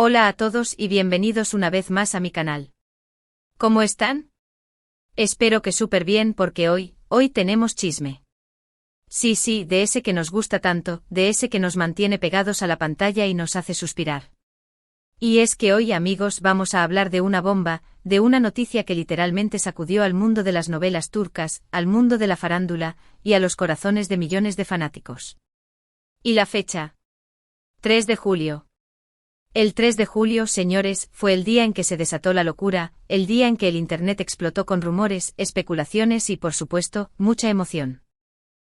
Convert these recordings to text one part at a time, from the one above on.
Hola a todos y bienvenidos una vez más a mi canal. ¿Cómo están? Espero que súper bien porque hoy tenemos chisme. Sí, de ese que nos gusta tanto, de ese que nos mantiene pegados a la pantalla y nos hace suspirar. Y es que hoy, amigos, vamos a hablar de una bomba, de una noticia que literalmente sacudió al mundo de las novelas turcas, al mundo de la farándula, y a los corazones de millones de fanáticos. ¿Y la fecha? 3 de julio. El 3 de julio, señores, fue el día en que se desató la locura, el día en que el Internet explotó con rumores, especulaciones y, por supuesto, mucha emoción.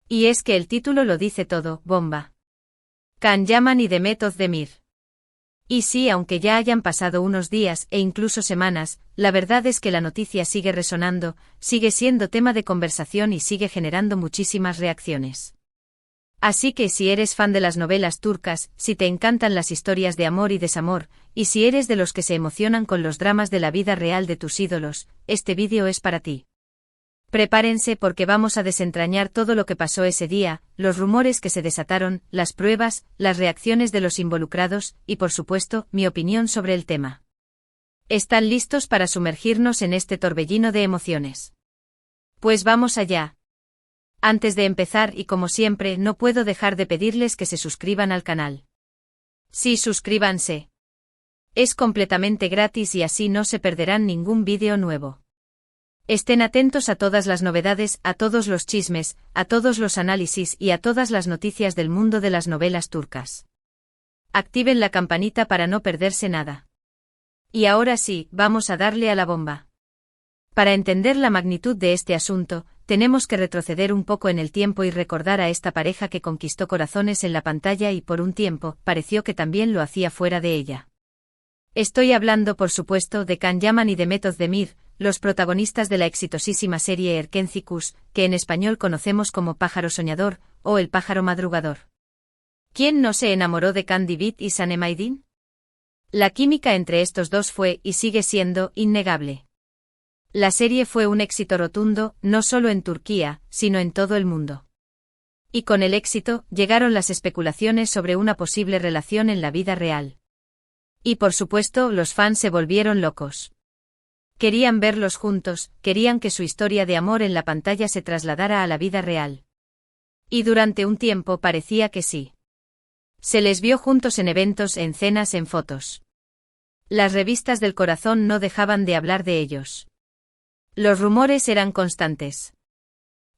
Y es que el título lo dice todo, bomba. Can Yaman y Demet Özdemir. Y sí, aunque ya hayan pasado unos días e incluso semanas, la verdad es que la noticia sigue resonando, sigue siendo tema de conversación y sigue generando muchísimas reacciones. Así que si eres fan de las novelas turcas, si te encantan las historias de amor y desamor, y si eres de los que se emocionan con los dramas de la vida real de tus ídolos, este vídeo es para ti. Prepárense porque vamos a desentrañar todo lo que pasó ese día, los rumores que se desataron, las pruebas, las reacciones de los involucrados, y por supuesto, mi opinión sobre el tema. ¿Están listos para sumergirnos en este torbellino de emociones? Pues vamos allá. Antes de empezar y como siempre no puedo dejar de pedirles que se suscriban al canal. Sí, suscríbanse. Es completamente gratis y así no se perderán ningún vídeo nuevo. Estén atentos a todas las novedades, a todos los chismes, a todos los análisis y a todas las noticias del mundo de las novelas turcas. Activen la campanita para no perderse nada. Y ahora sí, vamos a darle a la bomba. Para entender la magnitud de este asunto, tenemos que retroceder un poco en el tiempo y recordar a esta pareja que conquistó corazones en la pantalla y por un tiempo, pareció que también lo hacía fuera de ella. Estoy hablando por supuesto de Can Yaman y Demet Özdemir, los protagonistas de la exitosísima serie Erkenci, que en español conocemos como Pájaro Soñador, o El Pájaro Madrugador. ¿Quién no se enamoró de Can Divit y Sanem Aydin? La química entre estos dos fue, y sigue siendo, innegable. La serie fue un éxito rotundo, no solo en Turquía, sino en todo el mundo. Y con el éxito, llegaron las especulaciones sobre una posible relación en la vida real. Y por supuesto, los fans se volvieron locos. Querían verlos juntos, querían que su historia de amor en la pantalla se trasladara a la vida real. Y durante un tiempo parecía que sí. Se les vio juntos en eventos, en cenas, en fotos. Las revistas del corazón no dejaban de hablar de ellos. Los rumores eran constantes.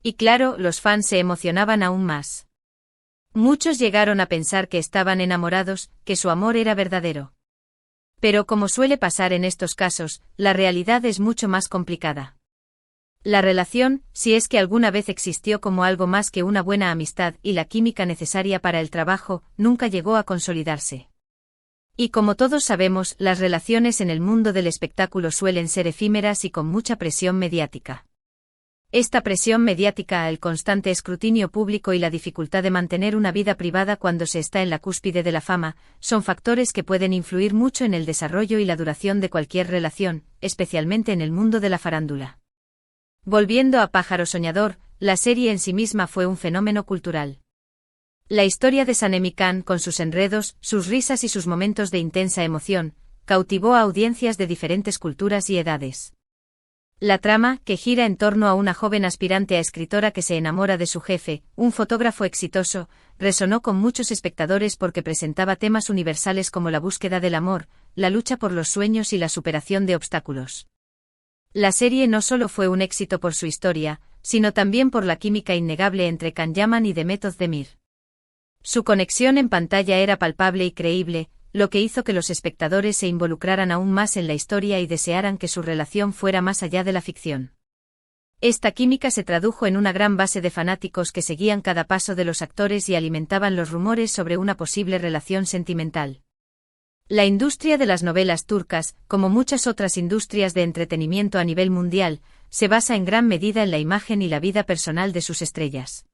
Y claro, los fans se emocionaban aún más. Muchos llegaron a pensar que estaban enamorados, que su amor era verdadero. Pero como suele pasar en estos casos, la realidad es mucho más complicada. La relación, si es que alguna vez existió como algo más que una buena amistad y la química necesaria para el trabajo, nunca llegó a consolidarse. Y como todos sabemos, las relaciones en el mundo del espectáculo suelen ser efímeras y con mucha presión mediática. Esta presión mediática, el constante escrutinio público y la dificultad de mantener una vida privada cuando se está en la cúspide de la fama, son factores que pueden influir mucho en el desarrollo y la duración de cualquier relación, especialmente en el mundo de la farándula. Volviendo a Pájaro Soñador, la serie en sí misma fue un fenómeno cultural. La historia de Sanem y Can, con sus enredos, sus risas y sus momentos de intensa emoción, cautivó a audiencias de diferentes culturas y edades. La trama, que gira en torno a una joven aspirante a escritora que se enamora de su jefe, un fotógrafo exitoso, resonó con muchos espectadores porque presentaba temas universales como la búsqueda del amor, la lucha por los sueños y la superación de obstáculos. La serie no solo fue un éxito por su historia, sino también por la química innegable entre Can Yaman y Demet Özdemir. Su conexión en pantalla era palpable y creíble, lo que hizo que los espectadores se involucraran aún más en la historia y desearan que su relación fuera más allá de la ficción. Esta química se tradujo en una gran base de fanáticos que seguían cada paso de los actores y alimentaban los rumores sobre una posible relación sentimental. La industria de las novelas turcas, como muchas otras industrias de entretenimiento a nivel mundial, se basa en gran medida en la imagen y la vida personal de sus estrellas.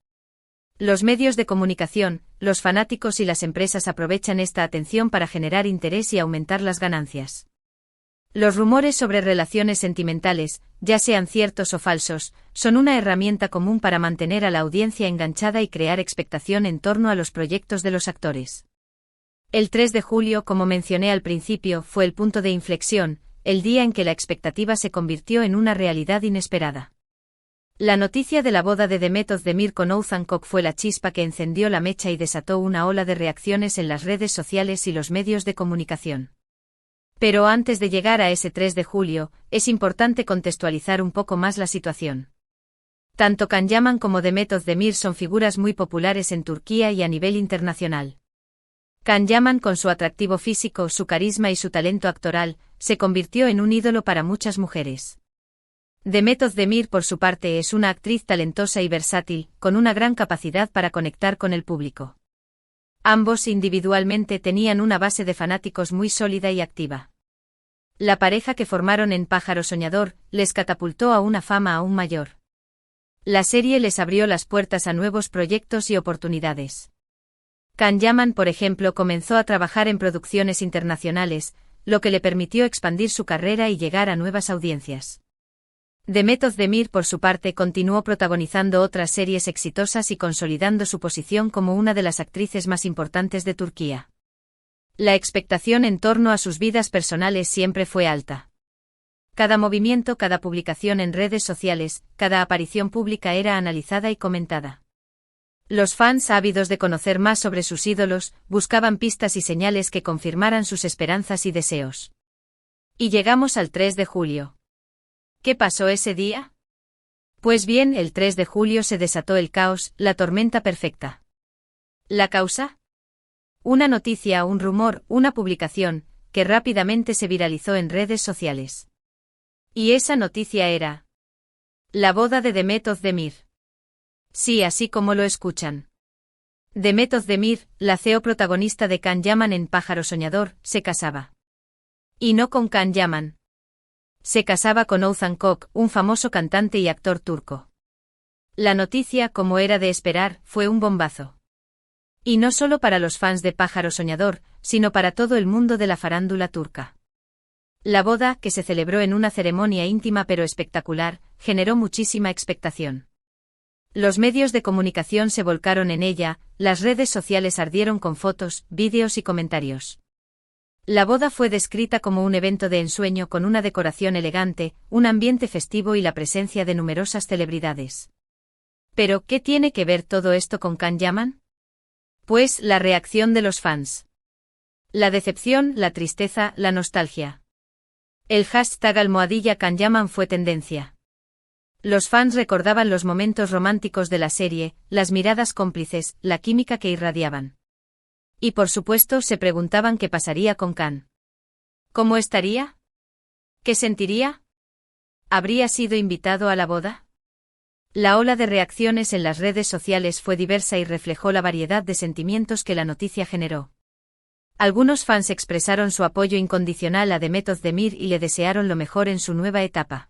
Los medios de comunicación, los fanáticos y las empresas aprovechan esta atención para generar interés y aumentar las ganancias. Los rumores sobre relaciones sentimentales, ya sean ciertos o falsos, son una herramienta común para mantener a la audiencia enganchada y crear expectación en torno a los proyectos de los actores. El 3 de julio, como mencioné al principio, fue el punto de inflexión, el día en que la expectativa se convirtió en una realidad inesperada. La noticia de la boda de Demet Özdemir con Oğuzhan Koç fue la chispa que encendió la mecha y desató una ola de reacciones en las redes sociales y los medios de comunicación. Pero antes de llegar a ese 3 de julio, es importante contextualizar un poco más la situación. Tanto Can Yaman como Demet Özdemir son figuras muy populares en Turquía y a nivel internacional. Can Yaman, con su atractivo físico, su carisma y su talento actoral, se convirtió en un ídolo para muchas mujeres. Demet Özdemir, por su parte, es una actriz talentosa y versátil, con una gran capacidad para conectar con el público. Ambos individualmente tenían una base de fanáticos muy sólida y activa. La pareja que formaron en Pájaro Soñador les catapultó a una fama aún mayor. La serie les abrió las puertas a nuevos proyectos y oportunidades. Can Yaman, por ejemplo, comenzó a trabajar en producciones internacionales, lo que le permitió expandir su carrera y llegar a nuevas audiencias. Demet Özdemir, por su parte, continuó protagonizando otras series exitosas y consolidando su posición como una de las actrices más importantes de Turquía. La expectación en torno a sus vidas personales siempre fue alta. Cada movimiento, cada publicación en redes sociales, cada aparición pública era analizada y comentada. Los fans, ávidos de conocer más sobre sus ídolos, buscaban pistas y señales que confirmaran sus esperanzas y deseos. Y llegamos al 3 de julio. ¿Qué pasó ese día? Pues bien, el 3 de julio se desató el caos, la tormenta perfecta. ¿La causa? Una noticia, un rumor, una publicación, que rápidamente se viralizó en redes sociales. Y esa noticia era la boda de Demet Özdemir. Sí, así como lo escuchan. Demet Özdemir, la CEO protagonista de Can Yaman en Pájaro Soñador, se casaba. Y no con Can Yaman. Se casaba con Oğuzhan Koç, un famoso cantante y actor turco. La noticia, como era de esperar, fue un bombazo. Y no solo para los fans de Pájaro Soñador, sino para todo el mundo de la farándula turca. La boda, que se celebró en una ceremonia íntima pero espectacular, generó muchísima expectación. Los medios de comunicación se volcaron en ella, las redes sociales ardieron con fotos, vídeos y comentarios. La boda fue descrita como un evento de ensueño con una decoración elegante, un ambiente festivo y la presencia de numerosas celebridades. ¿Pero qué tiene que ver todo esto con Can Yaman? Pues la reacción de los fans. La decepción, la tristeza, la nostalgia. El hashtag #Can Yaman fue tendencia. Los fans recordaban los momentos románticos de la serie, las miradas cómplices, la química que irradiaban. Y por supuesto se preguntaban qué pasaría con Can. ¿Cómo estaría? ¿Qué sentiría? ¿Habría sido invitado a la boda? La ola de reacciones en las redes sociales fue diversa y reflejó la variedad de sentimientos que la noticia generó. Algunos fans expresaron su apoyo incondicional a Demet Özdemir y le desearon lo mejor en su nueva etapa.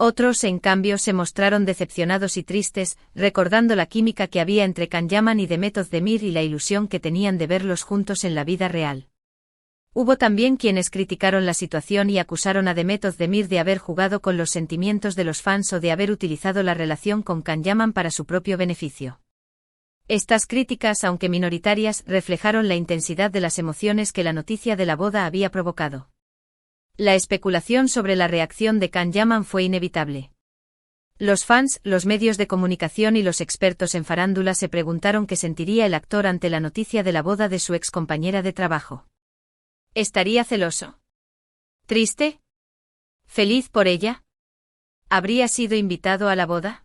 Otros, en cambio, se mostraron decepcionados y tristes, recordando la química que había entre Can Yaman y Demet Özdemir y la ilusión que tenían de verlos juntos en la vida real. Hubo también quienes criticaron la situación y acusaron a Demet Özdemir de haber jugado con los sentimientos de los fans o de haber utilizado la relación con Can Yaman para su propio beneficio. Estas críticas, aunque minoritarias, reflejaron la intensidad de las emociones que la noticia de la boda había provocado. La especulación sobre la reacción de Can Yaman fue inevitable. Los fans, los medios de comunicación y los expertos en farándula se preguntaron qué sentiría el actor ante la noticia de la boda de su excompañera de trabajo. ¿Estaría celoso? ¿Triste? ¿Feliz por ella? ¿Habría sido invitado a la boda?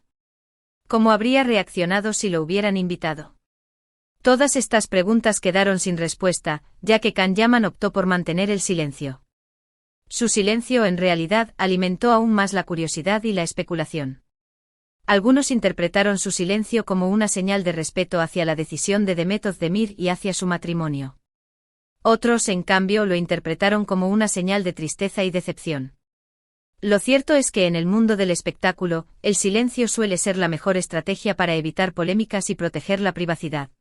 ¿Cómo habría reaccionado si lo hubieran invitado? Todas estas preguntas quedaron sin respuesta, ya que Can Yaman optó por mantener el silencio. Su silencio, en realidad, alimentó aún más la curiosidad y la especulación. Algunos interpretaron su silencio como una señal de respeto hacia la decisión de Demet Özdemir y hacia su matrimonio. Otros, en cambio, lo interpretaron como una señal de tristeza y decepción. Lo cierto es que en el mundo del espectáculo, el silencio suele ser la mejor estrategia para evitar polémicas y proteger la privacidad.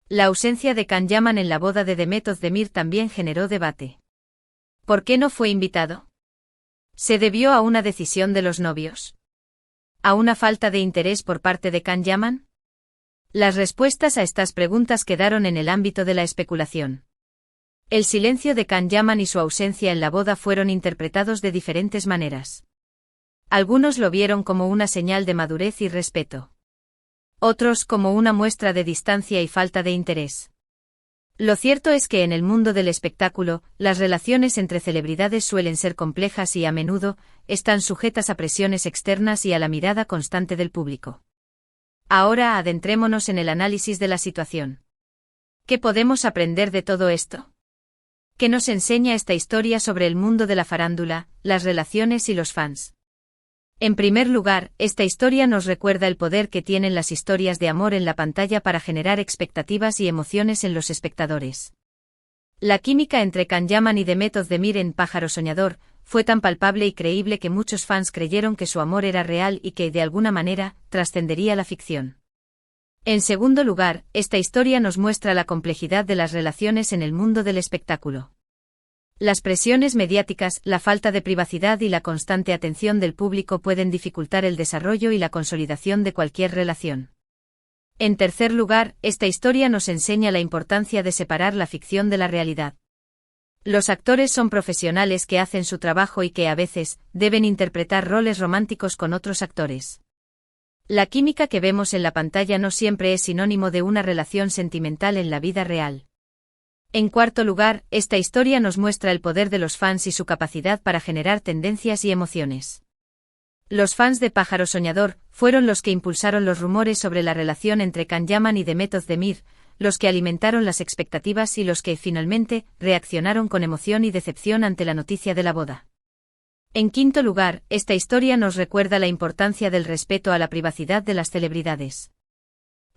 La ausencia de Can Yaman en la boda de Demet Özdemir también generó debate. ¿Por qué no fue invitado? ¿Se debió a una decisión de los novios? ¿A una falta de interés por parte de Can Yaman? Las respuestas a estas preguntas quedaron en el ámbito de la especulación. El silencio de Can Yaman y su ausencia en la boda fueron interpretados de diferentes maneras. Algunos lo vieron como una señal de madurez y respeto. Otros como una muestra de distancia y falta de interés. Lo cierto es que en el mundo del espectáculo, las relaciones entre celebridades suelen ser complejas y a menudo, están sujetas a presiones externas y a la mirada constante del público. Ahora adentrémonos en el análisis de la situación. ¿Qué podemos aprender de todo esto? ¿Qué nos enseña esta historia sobre el mundo de la farándula, las relaciones y los fans? En primer lugar, esta historia nos recuerda el poder que tienen las historias de amor en la pantalla para generar expectativas y emociones en los espectadores. La química entre Can Yaman y Demet Özdemir en Pájaro Soñador fue tan palpable y creíble que muchos fans creyeron que su amor era real y que, de alguna manera, trascendería la ficción. En segundo lugar, esta historia nos muestra la complejidad de las relaciones en el mundo del espectáculo. Las presiones mediáticas, la falta de privacidad y la constante atención del público pueden dificultar el desarrollo y la consolidación de cualquier relación. En tercer lugar, esta historia nos enseña la importancia de separar la ficción de la realidad. Los actores son profesionales que hacen su trabajo y que a veces deben interpretar roles románticos con otros actores. La química que vemos en la pantalla no siempre es sinónimo de una relación sentimental en la vida real. En cuarto lugar, esta historia nos muestra el poder de los fans y su capacidad para generar tendencias y emociones. Los fans de Pájaro Soñador fueron los que impulsaron los rumores sobre la relación entre Can Yaman y Demet Özdemir, los que alimentaron las expectativas y los que, finalmente, reaccionaron con emoción y decepción ante la noticia de la boda. En quinto lugar, esta historia nos recuerda la importancia del respeto a la privacidad de las celebridades.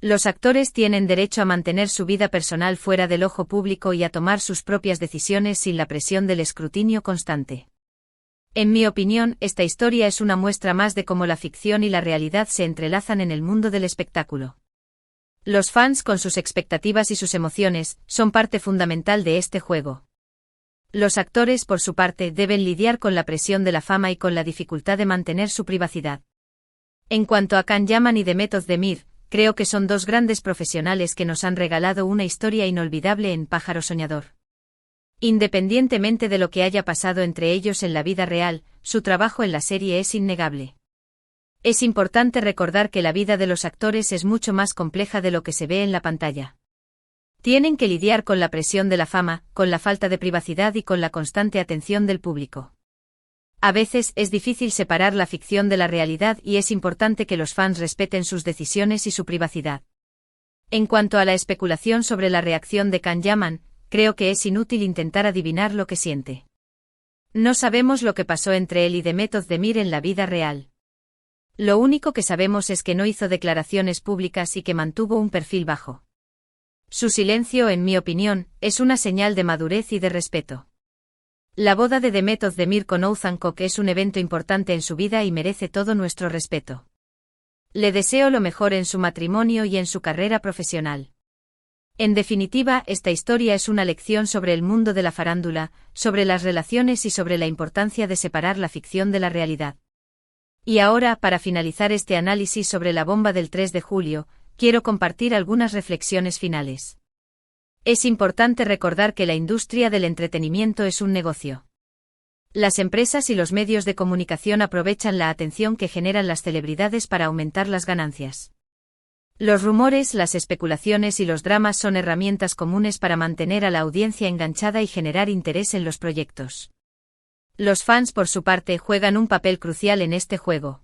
Los actores tienen derecho a mantener su vida personal fuera del ojo público y a tomar sus propias decisiones sin la presión del escrutinio constante. En mi opinión, esta historia es una muestra más de cómo la ficción y la realidad se entrelazan en el mundo del espectáculo. Los fans, con sus expectativas y sus emociones, son parte fundamental de este juego. Los actores, por su parte, deben lidiar con la presión de la fama y con la dificultad de mantener su privacidad. En cuanto a Can Yaman y Demet Özdemir, creo que son dos grandes profesionales que nos han regalado una historia inolvidable en Pájaro Soñador. Independientemente de lo que haya pasado entre ellos en la vida real, su trabajo en la serie es innegable. Es importante recordar que la vida de los actores es mucho más compleja de lo que se ve en la pantalla. Tienen que lidiar con la presión de la fama, con la falta de privacidad y con la constante atención del público. A veces es difícil separar la ficción de la realidad y es importante que los fans respeten sus decisiones y su privacidad. En cuanto a la especulación sobre la reacción de Can Yaman, creo que es inútil intentar adivinar lo que siente. No sabemos lo que pasó entre él y Demet Özdemir en la vida real. Lo único que sabemos es que no hizo declaraciones públicas y que mantuvo un perfil bajo. Su silencio, en mi opinión, es una señal de madurez y de respeto. La boda de Demet Özdemir con Oğuzhan Koç es un evento importante en su vida y merece todo nuestro respeto. Le deseo lo mejor en su matrimonio y en su carrera profesional. En definitiva, esta historia es una lección sobre el mundo de la farándula, sobre las relaciones y sobre la importancia de separar la ficción de la realidad. Y ahora, para finalizar este análisis sobre la bomba del 3 de julio, quiero compartir algunas reflexiones finales. Es importante recordar que la industria del entretenimiento es un negocio. Las empresas y los medios de comunicación aprovechan la atención que generan las celebridades para aumentar las ganancias. Los rumores, las especulaciones y los dramas son herramientas comunes para mantener a la audiencia enganchada y generar interés en los proyectos. Los fans, por su parte, juegan un papel crucial en este juego.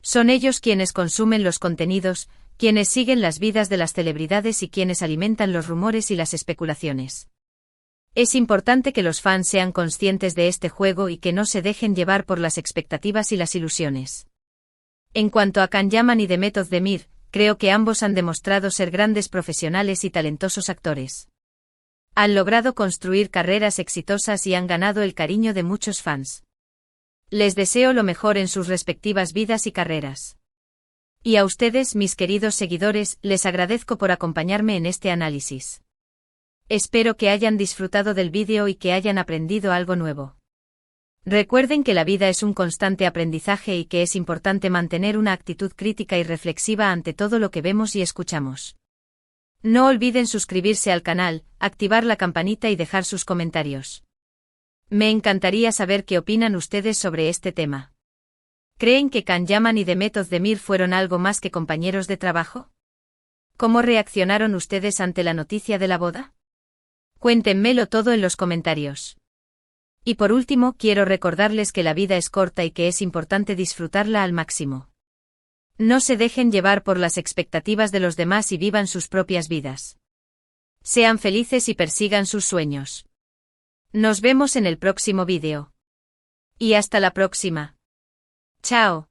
Son ellos quienes consumen los contenidos, quienes siguen las vidas de las celebridades y quienes alimentan los rumores y las especulaciones. Es importante que los fans sean conscientes de este juego y que no se dejen llevar por las expectativas y las ilusiones. En cuanto a Can Yaman y Demet Özdemir, creo que ambos han demostrado ser grandes profesionales y talentosos actores. Han logrado construir carreras exitosas y han ganado el cariño de muchos fans. Les deseo lo mejor en sus respectivas vidas y carreras. Y a ustedes, mis queridos seguidores, les agradezco por acompañarme en este análisis. Espero que hayan disfrutado del vídeo y que hayan aprendido algo nuevo. Recuerden que la vida es un constante aprendizaje y que es importante mantener una actitud crítica y reflexiva ante todo lo que vemos y escuchamos. No olviden suscribirse al canal, activar la campanita y dejar sus comentarios. Me encantaría saber qué opinan ustedes sobre este tema. ¿Creen que Can Yaman y Demet Özdemir fueron algo más que compañeros de trabajo? ¿Cómo reaccionaron ustedes ante la noticia de la boda? Cuéntenmelo todo en los comentarios. Y por último, quiero recordarles que la vida es corta y que es importante disfrutarla al máximo. No se dejen llevar por las expectativas de los demás y vivan sus propias vidas. Sean felices y persigan sus sueños. Nos vemos en el próximo vídeo. Y hasta la próxima. Chao.